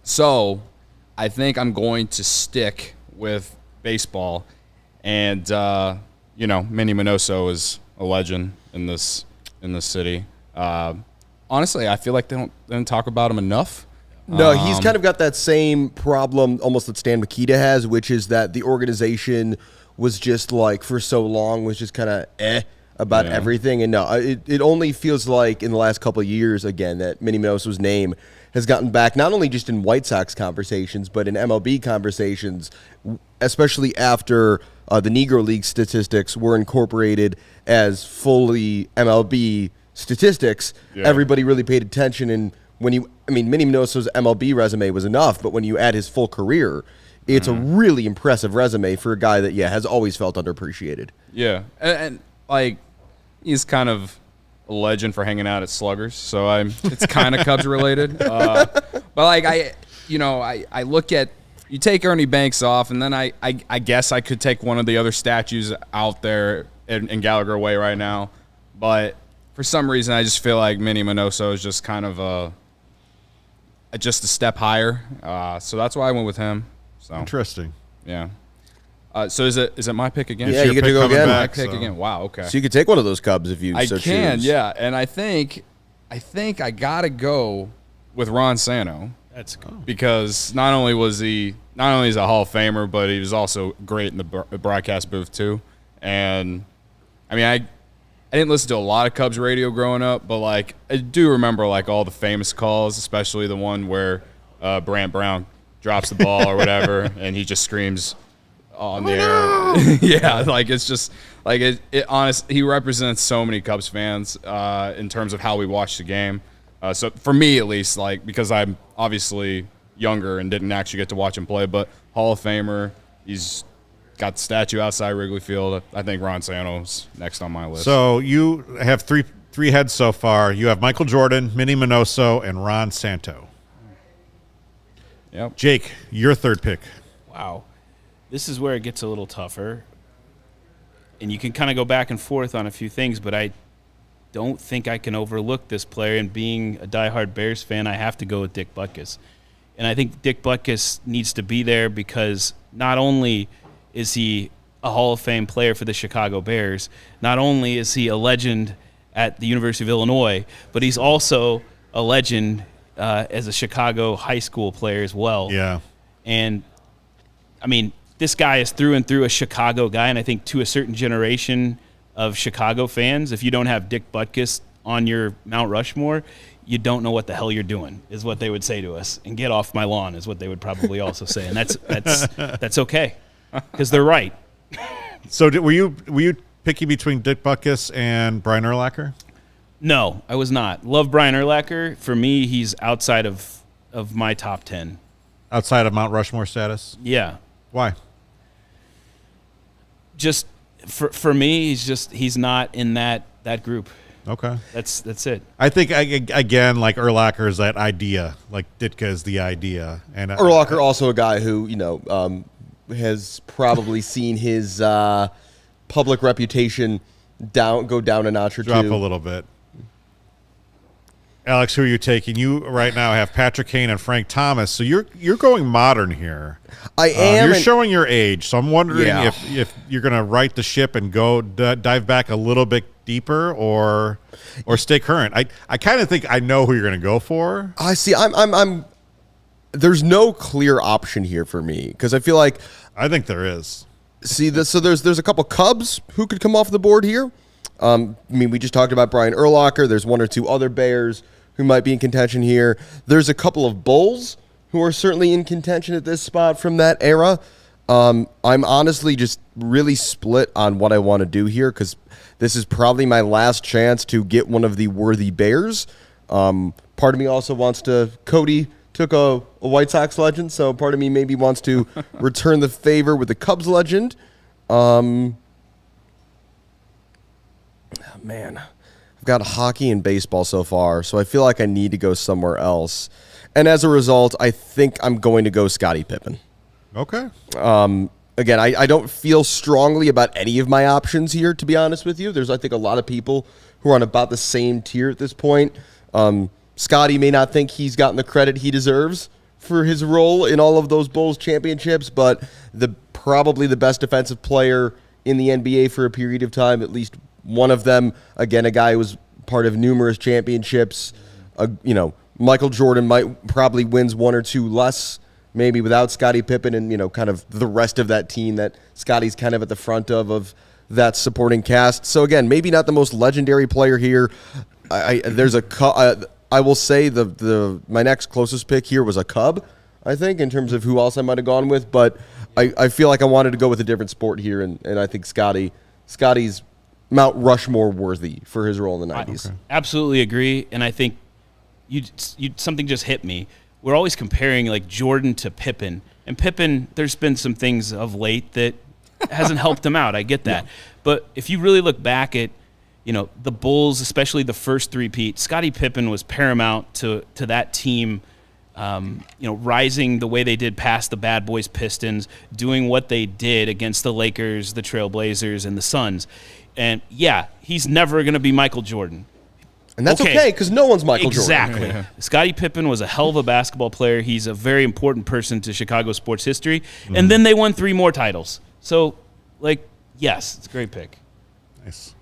So I think I'm going to stick with baseball, and Manny Minoso is a legend in this city. Honestly, I feel like they don't talk about him enough. No, he's kind of got that same problem almost that Stan Mikita has, which is that the organization was just like for so long was just kind of about everything. And no, it only feels like in the last couple of years, again, that Minnie Minoso's name has gotten back, not only just in White Sox conversations, but in MLB conversations, especially after the Negro League statistics were incorporated as fully MLB statistics. Yeah. Everybody really paid attention. And Minnie Minoso's MLB resume was enough, but when you add his full career, it's a really impressive resume for a guy that, has always felt underappreciated. Yeah, and like he's kind of a legend for hanging out at Sluggers, so it's kind of Cubs related. But like I look at, you take Ernie Banks off, and then I guess I could take one of the other statues out there in Gallagher Way right now, but for some reason I just feel like Minnie Minoso is just kind of just a step higher, so that's why I went with him. So interesting. Yeah. So is it my pick again? Yeah, you get to go again. My pick again. Wow. Okay. So you could take one of those Cubs if you so choose. Yeah. And I think I gotta go with Ron Santo. That's cool. Because not only is he a Hall of Famer, but he was also great in the broadcast booth too. And I mean, I didn't listen to a lot of Cubs radio growing up, but like I do remember like all the famous calls, especially the one where Brant Brown drops the ball or whatever, and he just screams on the air. Yeah, like it's just like it. Honest, he represents so many Cubs fans in terms of how we watch the game. So for me, at least, like because I'm obviously younger and didn't actually get to watch him play, but Hall of Famer, he's got the statue outside Wrigley Field. I think Ron Santo's next on my list. So you have three heads so far. You have Michael Jordan, Minnie Minoso, and Ron Santo. Yep. Jake, your third pick. Wow. This is where it gets a little tougher. And you can kind of go back and forth on a few things, but I don't think I can overlook this player. And being a diehard Bears fan, I have to go with Dick Butkus. And I think Dick Butkus needs to be there because not only is he a Hall of Fame player for the Chicago Bears, not only is he a legend at the University of Illinois, but he's also a legend as a Chicago high school player as well. Yeah. And, I mean, this guy is through and through a Chicago guy, and I think to a certain generation of Chicago fans, if you don't have Dick Butkus on your Mount Rushmore, you don't know what the hell you're doing, is what they would say to us. And get off my lawn is what they would probably also say. And that's okay, because they're right. So were you picky between Dick Butkus and Brian Urlacher? No, I was not. Love Brian Urlacher. For me, he's outside of my top 10. Outside of Mount Rushmore status? Yeah. Why? Just for me, he's not in that group. Okay. That's it. I think again, like Urlacher is that idea, like Ditka is the idea, and Urlacher also a guy who has probably seen his public reputation go down a notch or drop two. a little bit. Alex, who are you taking? You right now have Patrick Kane and Frank Thomas, so you're going modern here. I am. You're showing your age, so I'm wondering Yeah. if you're going to right the ship and go dive back a little bit deeper, or stay current. I kind of think I know who you're going to go for. I see. I'm. There's no clear option here for me because I feel like. I think there is. See this. So there's a couple Cubs who could come off the board here. I mean, we just talked about Brian Urlacher. There's one or two other Bears who might be in contention here. There's a couple of Bulls who are certainly in contention at this spot from that era. I'm honestly just really split on what I want to do here because this is probably my last chance to get one of the worthy Bears. Part of me also wants to. Cody took a White Sox legend, so part of me maybe wants to return the favor with the Cubs legend. Man, I've got hockey and baseball so far, so I feel like I need to go somewhere else. And as a result, I think I'm going to go Scottie Pippen. Okay. Again, I don't feel strongly about any of my options here, to be honest with you. There's, I think, a lot of people who are on about the same tier at this point. Scottie may not think he's gotten the credit he deserves for his role in all of those Bulls championships, but probably the best defensive player in the NBA for a period of time, at least one of them, again, a guy who was part of numerous championships. Michael Jordan probably wins one or two less, maybe without Scottie Pippen and, kind of the rest of that team that Scottie's kind of at the front of that supporting cast. So, again, maybe not the most legendary player here. I will say my next closest pick here was a Cub, I think, in terms of who else I might have gone with. But I feel like I wanted to go with a different sport here, and I think Scotty's Mount Rushmore worthy for his role in the 90s. Okay. Absolutely agree, and I think something just hit me. We're always comparing like Jordan to Pippen, and Pippen, there's been some things of late that hasn't helped him out. I get that. Yeah. But if you really look back at, the Bulls, especially the first three-peat, Scottie Pippen was paramount to that team, rising the way they did past the Bad Boys Pistons, doing what they did against the Lakers, the Trailblazers, and the Suns. And, yeah, he's never going to be Michael Jordan. And that's okay, because no one's Michael Jordan. Exactly. Yeah. Scottie Pippen was a hell of a basketball player. He's a very important person to Chicago sports history. Mm-hmm. And then they won 3 more titles. So, yes, it's a great pick. Nice.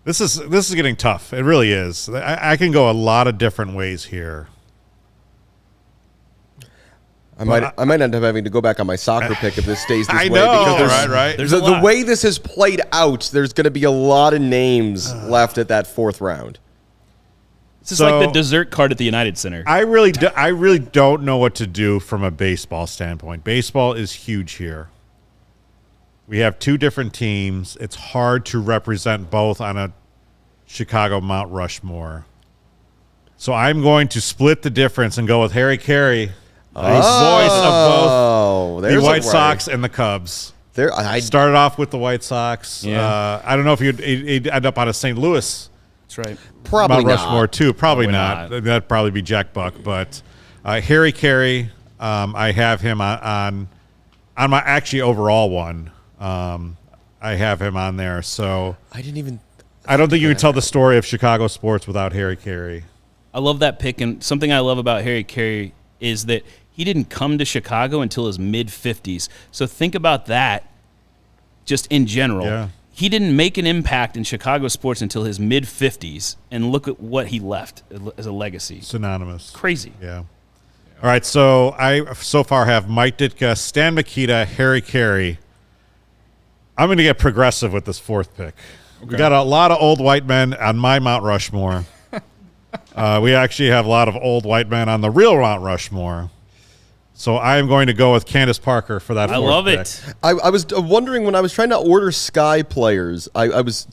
This is getting tough. It really is. I can go a lot of different ways here. I might end up having to go back on my soccer pick if this stays this way. I know, because right. The way this has played out, there's going to be a lot of names left at that 4th round. This is like the dessert card at the United Center. I really don't know what to do from a baseball standpoint. Baseball is huge here. We have 2 different teams. It's hard to represent both on a Chicago Mount Rushmore. So I'm going to split the difference and go with Harry Carey. The voice of both the White Sox and the Cubs. I started off with the White Sox. Yeah. I don't know if he'd end up on a St. Louis. That's right. Probably Mount Rushmore too. Probably not. That'd probably be Jack Buck. But Harry Carey, I have him on my actually overall one. I have him on there. So I don't think you can tell the story of Chicago sports without Harry Carey. I love that pick, and something I love about Harry Carey is that he didn't come to Chicago until his mid-50s. So think about that just in general. Yeah. He didn't make an impact in Chicago sports until his mid-50s, and look at what he left as a legacy. Synonymous. Crazy. Yeah. All right, so I so far have Mike Ditka, Stan Mikita, Harry Carey. I'm going to get progressive with this 4th pick. Okay. We got a lot of old white men on my Mount Rushmore. We actually have a lot of old white men on the real Mount Rushmore. So I am going to go with Candace Parker for that 4th pick. I love it. I was wondering when I was trying to order Sky players,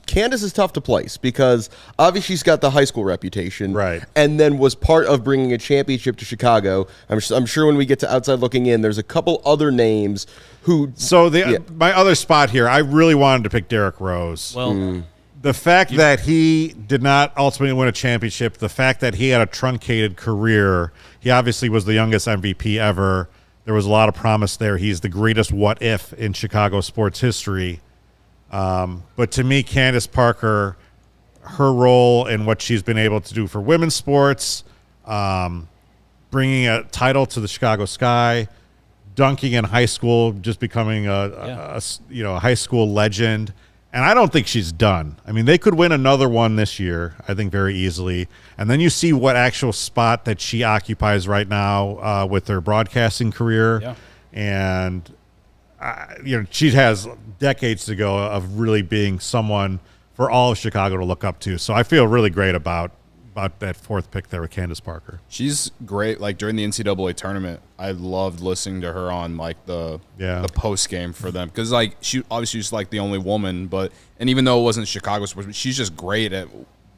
Candace is tough to place because obviously she's got the high school reputation. Right. And then was part of bringing a championship to Chicago. I'm sure when we get to Outside Looking In, there's a couple other names who... So my other spot here, I really wanted to pick Derrick Rose. Well... The fact that he did not ultimately win a championship, the fact that he had a truncated career, he obviously was the youngest MVP ever. There was a lot of promise there. He's the greatest what if in Chicago sports history. But to me, Candace Parker, her role and what she's been able to do for women's sports, bringing a title to the Chicago Sky, dunking in high school, just becoming a high school legend. And I don't think she's done. I mean, they could win another one this year, I think, very easily. And then you see what actual spot that she occupies right now with her broadcasting career. Yeah. And, she has decades to go of really being someone for all of Chicago to look up to. So I feel really great about that fourth pick there with Candace Parker. She's great. Like during the NCAA tournament, I loved listening to her on like the post game for them, because like she obviously was like the only woman, and even though it wasn't Chicago sports, she's just great at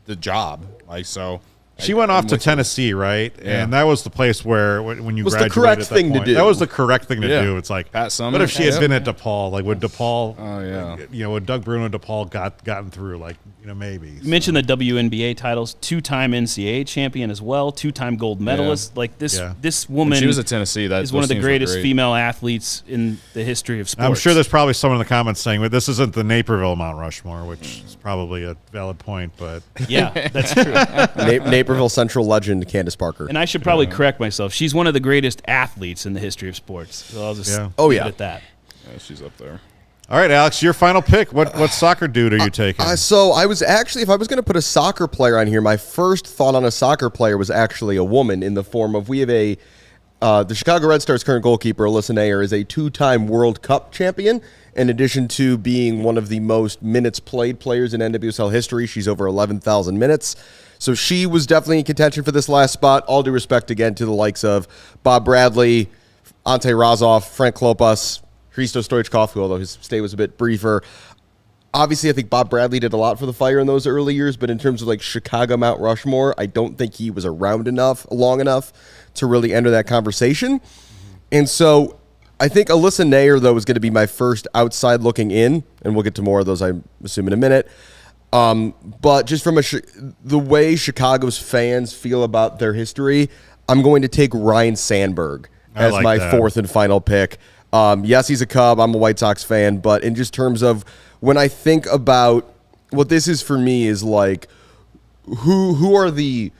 the job. Like so. She went off to Tennessee, right? Yeah. And that was the place where when you was graduated, the correct at that thing point, to do. That was the correct thing to do. It's like, Pat Summitt. what if she had been at DePaul? Like, would DePaul? Oh yeah. Would Doug Bruno and DePaul gotten through? Like, maybe. You mentioned the WNBA titles, 2-time NCAA champion as well, 2-time gold medalist. Like this woman, when she was at Tennessee, is one of the greatest female athletes in the history of sports. I'm sure there's probably someone in the comments saying, "But this isn't the Naperville Mount Rushmore," which is probably a valid point. But yeah, that's true. Naperville Central legend Candace Parker. And I should probably correct myself. She's one of the greatest athletes in the history of sports. So I'll just leave it at that. Yeah, she's up there. all right, Alex, your final pick. What soccer dude are you taking? So I was actually, if I was going to put a soccer player on here, my first thought on a soccer player was actually a woman, in the form of, we have the Chicago Red Stars' current goalkeeper, Alyssa Nair, is a 2-time World Cup champion. In addition to being one of the most minutes played players in NWSL history, she's over 11,000 minutes. So she was definitely in contention for this last spot. All due respect, again, to the likes of Bob Bradley, Ante Razov, Frank Klopas, Hristo Stoichkov, although his stay was a bit briefer. Obviously, I think Bob Bradley did a lot for the Fire in those early years, but in terms of like Chicago Mount Rushmore, I don't think he was around long enough to really enter that conversation. And so I think Alyssa Nair, though, is going to be my first outside looking in, and we'll get to more of those, I assume, in a minute. But just from the way Chicago's fans feel about their history, I'm going to take Ryan Sandberg as my fourth and final pick. Yes, he's a Cub. I'm a White Sox fan, but in just terms of when I think about what this is for me is like, who are the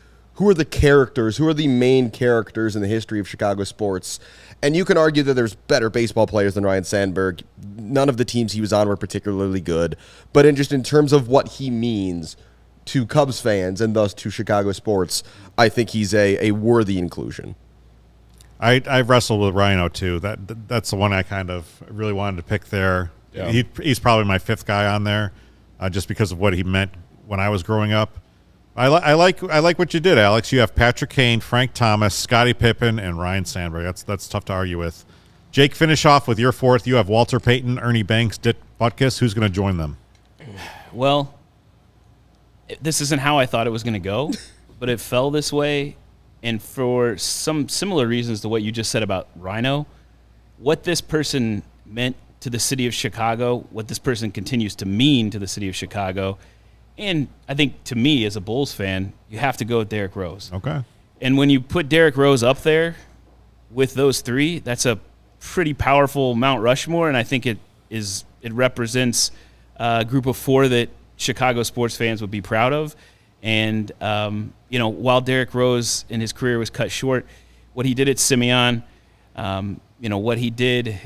characters? Who are the main characters in the history of Chicago sports? And you can argue that there's better baseball players than Ryan Sandberg. None of the teams he was on were particularly good. But in terms of what he means to Cubs fans and thus to Chicago sports, I think he's a worthy inclusion. I wrestled with Rhino too. That's the one I kind of really wanted to pick there. Yeah. He's probably my fifth guy on there, just because of what he meant when I was growing up. I like what you did, Alex. You have Patrick Kane, Frank Thomas, Scottie Pippen, and Ryan Sandberg. That's tough to argue with. Jake, finish off with your fourth. You have Walter Payton, Ernie Banks, Dick Butkus. Who's going to join them? Well, this isn't how I thought it was going to go, but it fell this way. And for some similar reasons to what you just said about Rhino, what this person meant to the city of Chicago, what this person continues to mean to the city of Chicago, and I think to me as a Bulls fan, you have to go with Derrick Rose. Okay. And when you put Derrick Rose up there with those three, that's a pretty powerful Mount Rushmore, and I think it represents a group of four that Chicago sports fans would be proud of. And, while Derrick Rose in his career was cut short, what he did at Simeon, what he did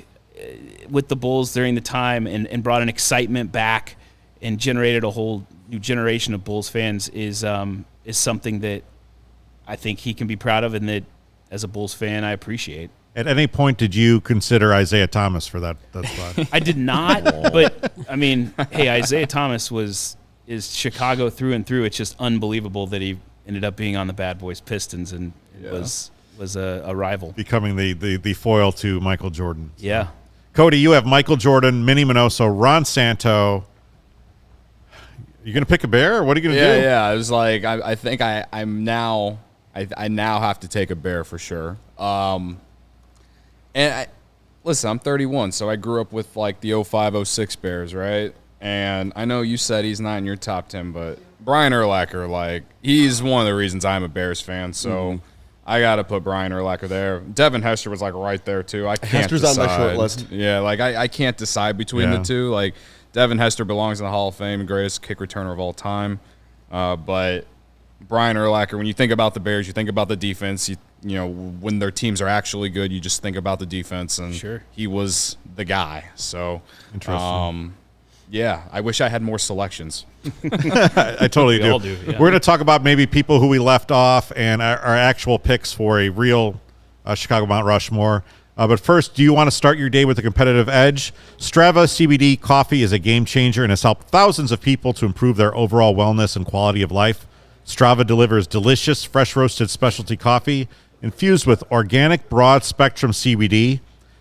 with the Bulls during the time and brought an excitement back and generated a whole new generation of Bulls fans is something that I think he can be proud of and that as a Bulls fan I appreciate. At any point did you consider Isaiah Thomas for that spot? I did not, but I mean, hey, Isaiah Thomas is Chicago through and through. It's just unbelievable that he ended up being on the Bad Boys Pistons and was a rival. Becoming the foil to Michael Jordan. So. Yeah. Cody, you have Michael Jordan, Minnie Minoso, Ron Santo. You going to pick a bear, or what are you going to do? Yeah, I was like, I think I now have to take a bear for sure. Listen, I'm 31, so I grew up with like the 05, 06 Bears, right? And I know you said he's not in your top 10, but Brian Urlacher, like, he's one of the reasons I'm a Bears fan, so I got to put Brian Urlacher there. Devin Hester was, like, right there, too. I can't Hester's decide. on my short list. Yeah, like, I can't decide between the two. Like, Devin Hester belongs in the Hall of Fame, greatest kick returner of all time. But Brian Urlacher, when you think about the Bears, you think about the defense. You know, when their teams are actually good, you just think about the defense, and he was the guy. So, interesting. Yeah, I wish I had more selections. I totally do. All do, yeah. We're going to talk about maybe people who we left off and our actual picks for a real Chicago Mount Rushmore. But first, do you want to start your day with a competitive edge? Strava CBD coffee is a game changer and has helped thousands of people to improve their overall wellness and quality of life. Strava delivers delicious, fresh roasted specialty coffee infused with organic broad spectrum CBD.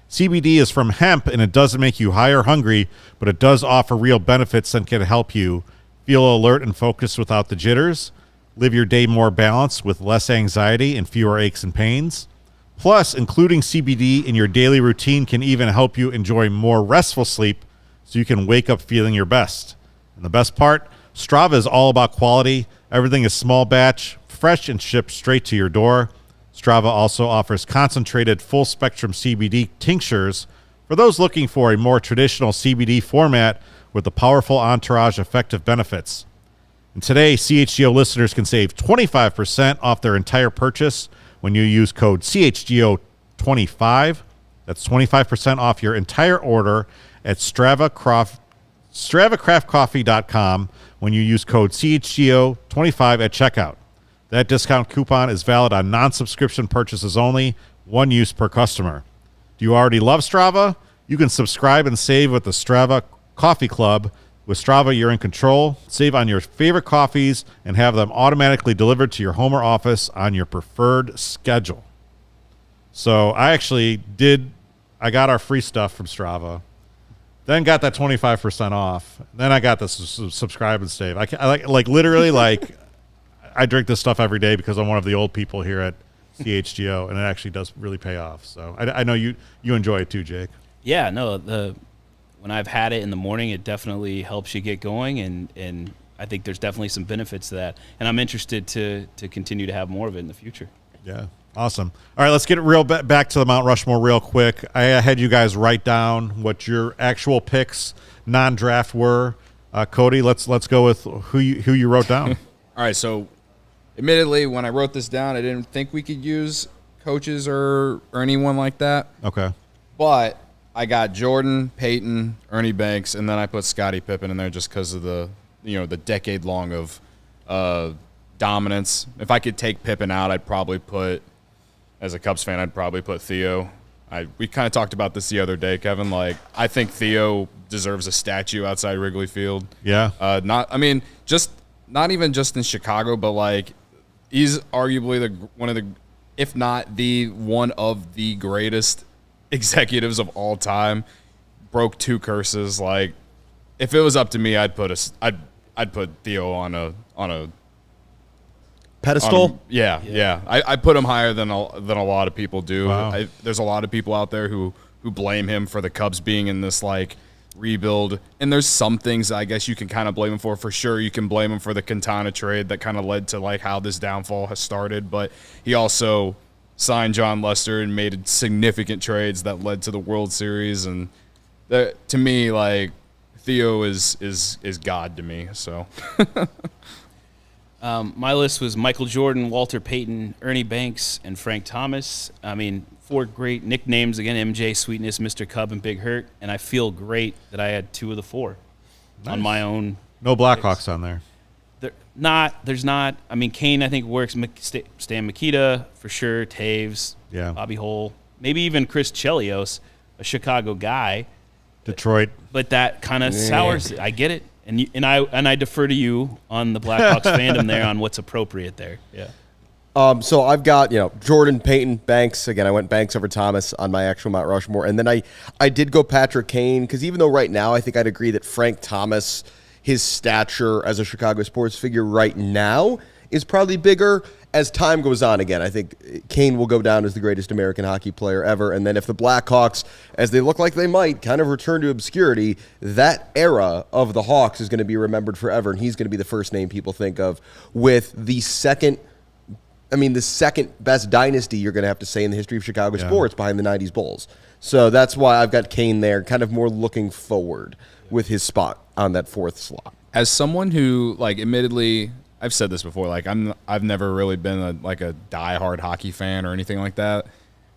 CBD is from hemp, and it doesn't make you high or hungry, but it does offer real benefits and can help you feel alert and focused without the jitters, live your day more balanced with less anxiety and fewer aches and pains. Plus, including CBD in your daily routine can even help you enjoy more restful sleep so you can wake up feeling your best. And the best part, Strava is all about quality. Everything is small batch, fresh, and shipped straight to your door. Strava also offers concentrated full-spectrum CBD tinctures for those looking for a more traditional CBD format with the powerful entourage effective benefits. And today, CHGO listeners can save 25% off their entire purchase when you use code CHGO25. That's 25% off your entire order at StravaCraftCoffee.com when you use code CHGO25 at checkout. That discount coupon is valid on non-subscription purchases only, one use per customer. Do you already love Strava? You can subscribe and save with the Strava Coffee Club. With Strava, you're in control. Save on your favorite coffees and have them automatically delivered to your home or office on your preferred schedule. So I got our free stuff from Strava, then got that 25% off. Then I got this subscribe and save. I drink this stuff every day because I'm one of the old people here at CHGO, and it actually does really pay off. So I know you enjoy it too, Jake. Yeah, no, when I've had it in the morning, it definitely helps you get going, and I think there's definitely some benefits to that. And I'm interested to continue to have more of it in the future. Yeah, awesome. All right, let's get it back to the Mount Rushmore real quick. I had you guys write down what your actual picks, non-draft were. Cody, let's go with who you wrote down. All right, so admittedly, when I wrote this down, I didn't think we could use coaches or anyone like that. Okay. But I got Jordan, Peyton, Ernie Banks, and then I put Scottie Pippen in there just because of the decade long of dominance. If I could take Pippen out, as a Cubs fan, I'd probably put Theo. We kind of talked about this the other day, Kevin. Like, I think Theo deserves a statue outside Wrigley Field. Yeah. Not even just in Chicago, but like, he's arguably if not the one of the greatest executives of all time. Broke 2 curses. Like, if it was up to me, I'd put Theo on a pedestal. Yeah. I put him higher than a lot of people do. Wow. There's a lot of people out there who blame him for the Cubs being in this like rebuild, and there's some things I guess you can kind of blame him for sure. You can blame him for the Quintana trade that kind of led to like how this downfall has started, but he also signed John Lester and made significant trades that led to the World Series, and to me, like, Theo is God to me. So my list was Michael Jordan, Walter Payton, Ernie Banks, and Frank Thomas. I mean, 4 great nicknames again: MJ, Sweetness, Mr. Cub, and Big Hurt. And I feel great that I had 2 of the 4 on my own. No Blackhawks on there. There's not. I mean, Kane, I think, works. Stan Mikita, for sure. Taves. Yeah. Bobby Hull. Maybe even Chris Chelios, a Chicago guy. Detroit. But that kind of sours it. I get it. And I defer to you on the Blackhawks fandom there on what's appropriate there. Yeah. So I've got, Jordan, Peyton, Banks. Again, I went Banks over Thomas on my actual Mount Rushmore. And then I did go Patrick Kane, because even though right now I think I'd agree that Frank Thomas, his stature as a Chicago sports figure right now is probably bigger. As time goes on, again, I think Kane will go down as the greatest American hockey player ever. And then if the Blackhawks, as they look like they might, kind of return to obscurity, that era of the Hawks is going to be remembered forever. And he's going to be the first name people think of with the second best dynasty you're going to have to say in the history of Chicago sports behind the 90s Bulls. So that's why I've got Kane there, kind of more looking forward with his spot on that 4th slot. As someone who, like, admittedly, I've said this before. Like I've never really been a diehard hockey fan or anything like that,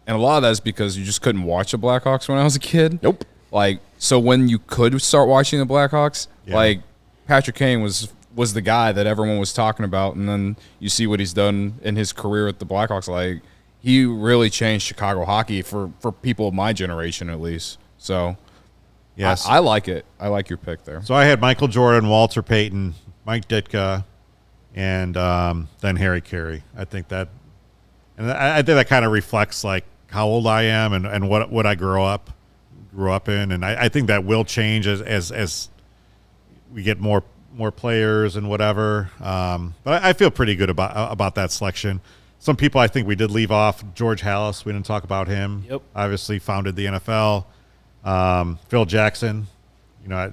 and a lot of that is because you just couldn't watch the Blackhawks when I was a kid. Nope. Like so, when you could start watching the Blackhawks, like Patrick Kane was the guy that everyone was talking about, and then you see what he's done in his career with the Blackhawks. Like he really changed Chicago hockey for people of my generation at least. So. Yes, I like it. I like your pick there. So I had Michael Jordan, Walter Payton, Mike Ditka, and then Harry Carey. I think that kind of reflects like how old I am and what I grew up in, and I think that will change as we get more players and whatever. But I feel pretty good about that selection. Some people I think we did leave off. George Halas, we didn't talk about him. Yep. Obviously founded the NFL. Phil Jackson,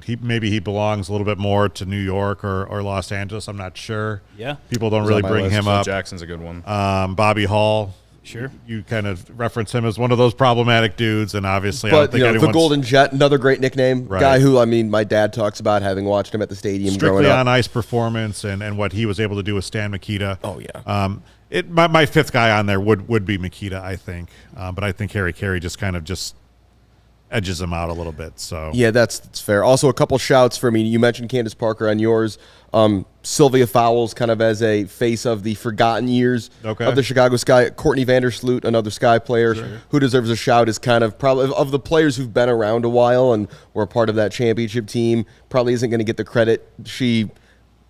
he belongs a little bit more to New York or Los Angeles. I'm not sure. Yeah. People don't really bring him up. Phil Jackson's a good one. Bobby Hall. Sure. You kind of reference him as one of those problematic dudes, and obviously I But don't think anyone's the Golden Jet, another great nickname. Right. Guy who, my dad talks about having watched him at the stadium strictly growing up. on ice performance and what he was able to do with Stan Mikita. Oh, yeah. My fifth guy on there would be Mikita, I think. But I think Harry Carey just edges him out a little bit. So yeah, that's fair. Also, a couple shouts for me. You mentioned Candace Parker on yours. Sylvia Fowles, kind of as a face of the forgotten years of the Chicago Sky. Courtney Vandersloot, another Sky player who deserves a shout, is kind of probably of the players who've been around a while and were a part of that championship team. Probably isn't going to get the credit she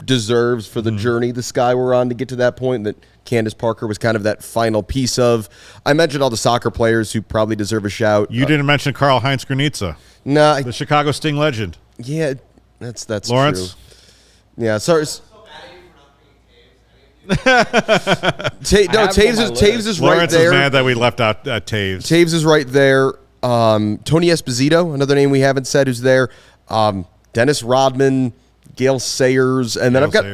deserves for the journey the Sky were on to get to that point that Candace Parker was kind of that final piece of. I mentioned all the soccer players who probably deserve a shout. You didn't mention Karl-Heinz Granitza. Nah. The Chicago Sting legend. Yeah, that's Lawrence? true. Yeah, sorry. Taves is right Lawrence there. is mad that we left out Taves. Taves is right there. Tony Esposito, another name we haven't said, who's there. Dennis Rodman, Gail Sayers, and then I've got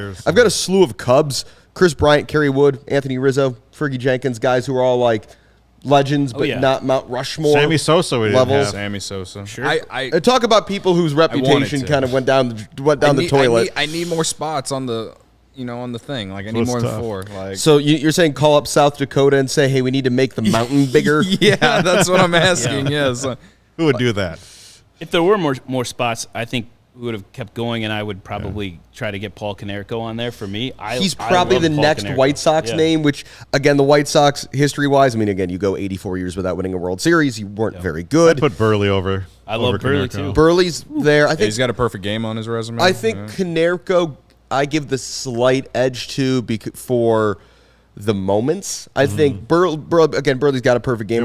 a slew of Cubs: Chris Bryant, Kerry Wood, Anthony Rizzo, Fergie Jenkins, guys who are all like legends, but not Mount Rushmore. Sammy Sosa, levels. Sammy Sosa. Sure. I talk about people whose reputation kind of went down the toilet. I need more spots on the on the thing. Like I need more than 4. Like so you're saying call up South Dakota and say, hey, we need to make the mountain bigger. Yeah, that's what I'm asking. Yes. Who would do that? If there were more spots, I think we would have kept going, and I would probably try to get Paul Konerko on there for me. He's probably the next White Sox name, which, again, the White Sox, history-wise, again, you go 84 years without winning a World Series. You weren't very good. I'd put Burley over. I love Burley, too. Burley's there. I think he's got a perfect game on his resume. I think Konerko, I give the slight edge to for the moments. I think Burley's got a perfect game.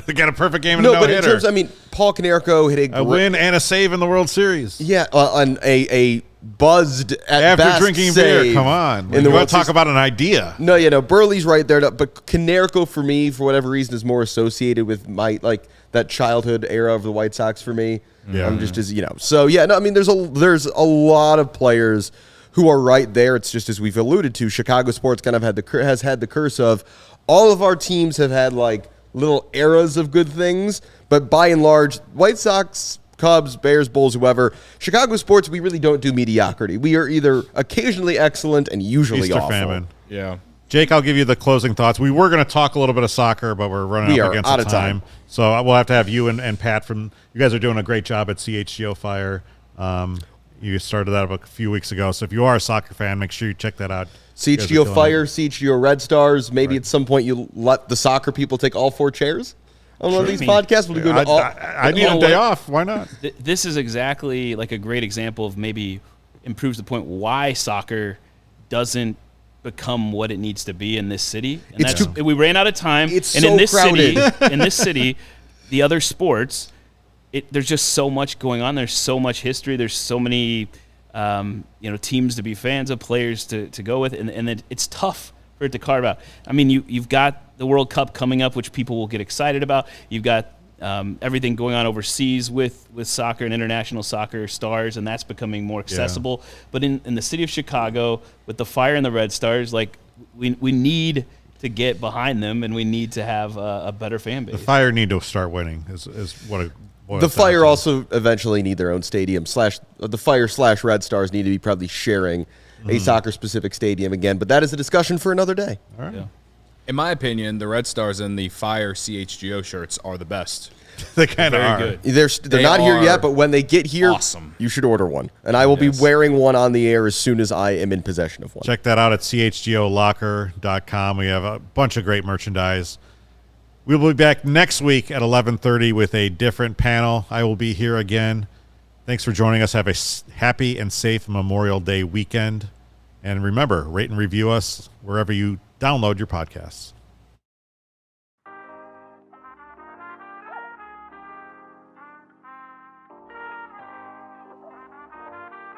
They got a perfect game and no but hitter. in terms, Paul Konerko hit a win and a save in the World Series. Yeah, on a buzzed at after best drinking save beer. Come on, in you want to talk about an idea? No, Burley's right there. But Konerko for me, for whatever reason, is more associated with my that childhood era of the White Sox for me. Yeah, I'm just as So yeah, no, there's a lot of players who are right there. It's just as we've alluded to, Chicago sports kind of has had the curse of all of our teams have had little eras of good things, but by and large, White Sox, Cubs, Bears, Bulls, whoever, Chicago sports, we really don't do mediocrity. We are either occasionally excellent and usually Easter awful. famine. Yeah. Jake, I'll give you the closing thoughts. We were going to talk a little bit of soccer, but we're running up against out the of time. So we'll have to have you and Pat from – you guys are doing a great job at CHGO Fire. You started that up a few weeks ago. So if you are a soccer fan, make sure you check that out. CHGO Fire, CHGO Red Stars. Maybe at some point you let the soccer people take all 4 chairs on one of these podcasts. We'll do I need a day off. Why not? This is exactly a great example of maybe improves the point why soccer doesn't become what it needs to be in this city. And we ran out of time. It's and so in this crowded. In this city, the other sports, there's just so much going on. There's so much history. There's so many teams to be fans of, players to go with, and it's tough for it to carve out. You've got the World Cup coming up, which people will get excited about. You've got everything going on overseas with soccer and international soccer stars, and that's becoming more accessible. Yeah. But in the city of Chicago, with the Fire and the Red Stars, we need to get behind them, and we need to have a better fan base. The Fire need to start winning is what the Fire also eventually need their own stadium. The Fire / Red Stars need to be probably sharing a soccer-specific stadium again. But that is a discussion for another day. All right. Yeah. In my opinion, the Red Stars and the Fire CHGO shirts are the best. They kind of Very are. good. They're They not here are yet, but when they get here, awesome. you should order one. And I will be Yes. wearing one on the air as soon as I am in possession of one. Check that out at chgolocker.com. We have a bunch of great merchandise. We will be back next week at 11:30 with a different panel. I will be here again. Thanks for joining us. Have a happy and safe Memorial Day weekend. And remember, rate and review us wherever you download your podcasts.